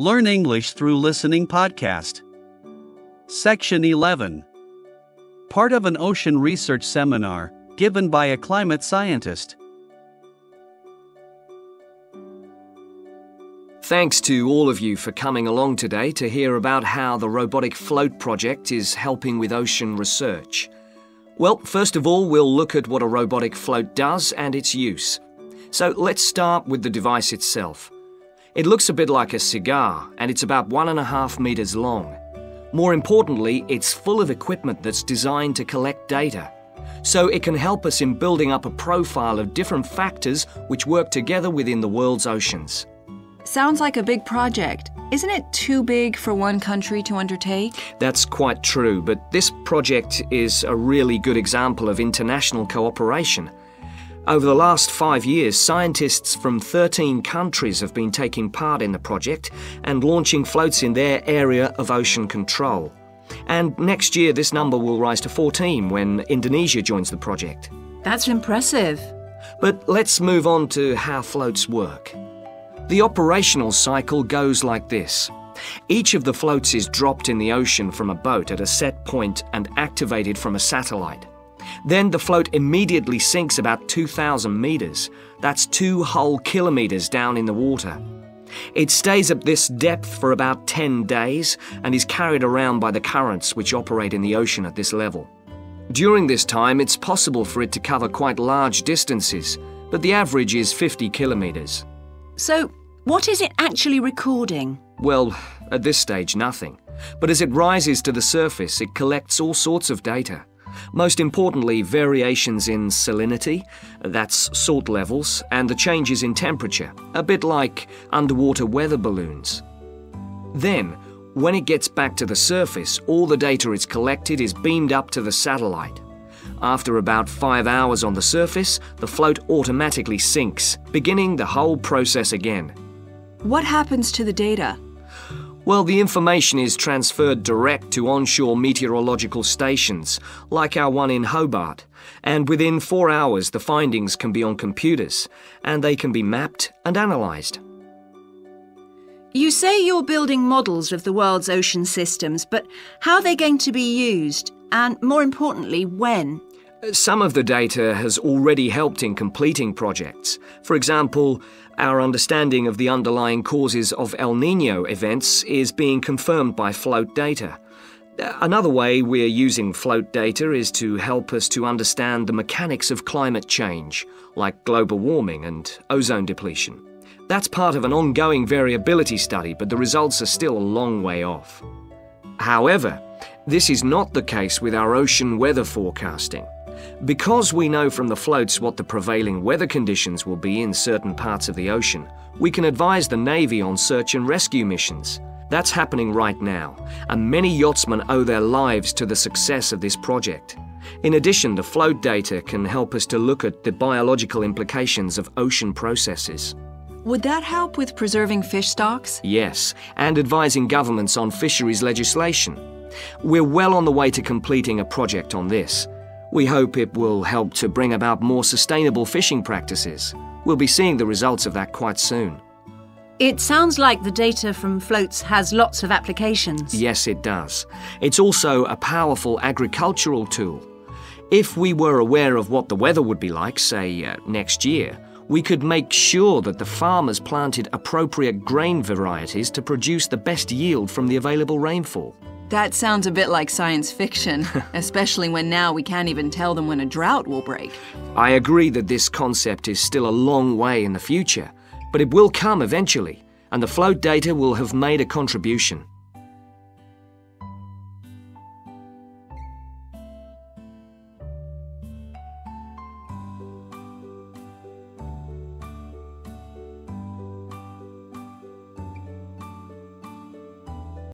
Learn English through listening podcast. Section 11. Part of an ocean research seminar given by a climate scientist. Thanks to all of you for coming along today to hear about how the Robotic Float project is helping with ocean research. Well, first of all, we'll look at what a robotic float does and its use. So let's start with the device itself. It looks a bit like a cigar, and it's about 1.5 meters long. More importantly, it's full of equipment that's designed to collect data. So it can help us in building up a profile of different factors which work together within the world's oceans. Sounds like a big project. Isn't it too big for one country to undertake? That's quite true, but this project is a really good example of international cooperation. Over the last 5 years, scientists from 13 countries have been taking part in the project and launching floats in their area of ocean control. And next year, this number will rise to 14 when Indonesia joins the project. That's impressive. But let's move on to how floats work. The operational cycle goes like this. Each of the floats is dropped in the ocean from a boat at a set point and activated from a satellite. Then the float immediately sinks about 2,000 meters. That's 2 whole kilometers down in the water. It stays at this depth for about 10 days and is carried around by the currents which operate in the ocean at this level. During this time, it's possible for it to cover quite large distances, but the average is 50 kilometers. So, what is it actually recording? Well, at this stage, nothing. But as it rises to the surface, it collects all sorts of data. Most importantly, variations in salinity, that's salt levels, and the changes in temperature, a bit like underwater weather balloons. Then, when it gets back to the surface, all the data it's collected is beamed up to the satellite. After about 5 hours on the surface, the float automatically sinks, beginning the whole process again. What happens to the data? Well, the information is transferred direct to onshore meteorological stations, like our one in Hobart, and within 4 hours the findings can be on computers, and they can be mapped and analysed. You say you're building models of the world's ocean systems, but how are they going to be used? And more importantly, when? Some of the data has already helped in completing projects. For example, our understanding of the underlying causes of El Niño events is being confirmed by float data. Another way we're using float data is to help us to understand the mechanics of climate change, like global warming and ozone depletion. That's part of an ongoing variability study, but the results are still a long way off. However, this is not the case with our ocean weather forecasting. Because we know from the floats what the prevailing weather conditions will be in certain parts of the ocean, we can advise the Navy on search and rescue missions. That's happening right now, and many yachtsmen owe their lives to the success of this project. In addition, the float data can help us to look at the biological implications of ocean processes. Would that help with preserving fish stocks? Yes, and advising governments on fisheries legislation. We're well on the way to completing a project on this. We hope it will help to bring about more sustainable fishing practices. We'll be seeing the results of that quite soon. It sounds like the data from floats has lots of applications. Yes, it does. It's also a powerful agricultural tool. If we were aware of what the weather would be like, say, next year, we could make sure that the farmers planted appropriate grain varieties to produce the best yield from the available rainfall. That sounds a bit like science fiction, especially when now we can't even tell them when a drought will break. I agree that this concept is still a long way in the future, but it will come eventually, and the float data will have made a contribution.